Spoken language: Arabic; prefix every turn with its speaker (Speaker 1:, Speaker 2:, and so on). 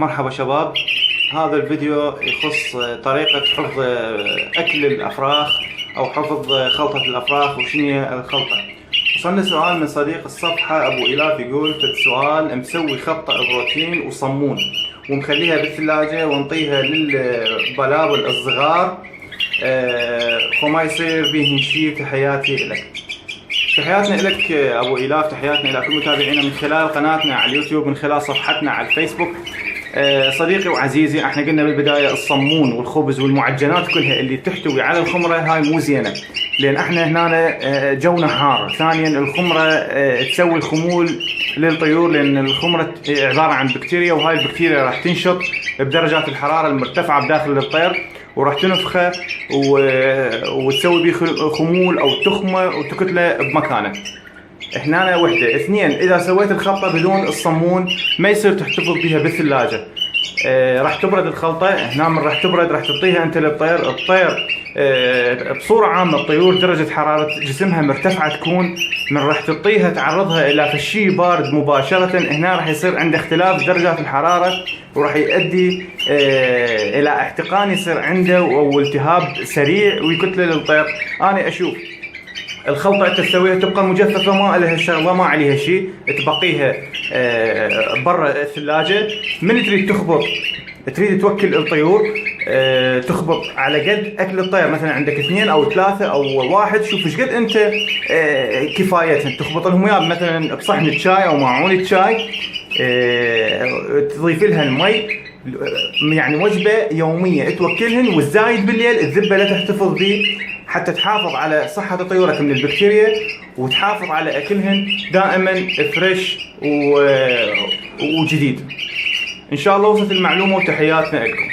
Speaker 1: مرحبا شباب، هذا الفيديو يخص طريقة حفظ أكل الأفراخ أو حفظ خلطة الأفراخ وشنو الخلطة. وصلنا سؤال من صديق الصفحة أبو إلاف يقول في السؤال: مسوي خلطة بروتين وصمون ومخليها بالثلاجة ونطيها للبلابل الصغار وما يصير بيهن شيء. تحياتي لك. تحياتنا لك أبو إلاف، تحياتنا إلى كل متابعينا من خلال قناتنا على اليوتيوب، من خلال صفحتنا على الفيسبوك. صديقي وعزيزي، احنا قلنا بالبداية الصمون والخبز والمعجنات كلها اللي تحتوي على الخمرة هاي مو زينة، لأن احنا هنا جونا حار. ثانيا الخمرة تسوي خمول للطيور، لأن الخمرة عبارة عن بكتيريا، وهاي البكتيريا راح تنشط بدرجات الحرارة المرتفعة بداخل الطير وراح تنفخه وتسوي به خمول أو تخمة وتكتله بمكانه. هنا وحده. اثنين، اذا سويت الخلطه بدون الصمون ما يصير تحتفظ بها بالثلاجه. راح تبرد الخلطه. هنا من راح تبرد راح تعطيها انت للطير. الطير بصوره عامه الطيور درجه حراره جسمها مرتفعه تكون، من راح تعطيها تعرضها الى فشي بارد مباشره، هنا راح يصير عنده اختلاف درجات الحراره وراح يؤدي الى احتقان يصير عنده او التهاب سريع ويكتله للطير. انا اشوف الخلطة انت تسويها تبقى مجففة، ما لها شغلة، ما عليها شيء، تبقيها برا الثلاجة. من تريد تخبط، تريد توكل الطيور، تخبط على قد اكل الطير. مثلا عندك 2 أو 3 أو 1، شوف ايش قد انت كفايتهم، تخبط لهم اياه مثلا بصحن شاي او معون شاي، تضيف لها المي، يعني وجبة يومية توكلهن، والزايد بالليل الذبة لا تحتفظ به حتى تحافظ على صحة طيورك من البكتيريا وتحافظ على أكلهن دائما فريش وجديد. إن شاء الله وصلت المعلومة، وتحياتنا لكم.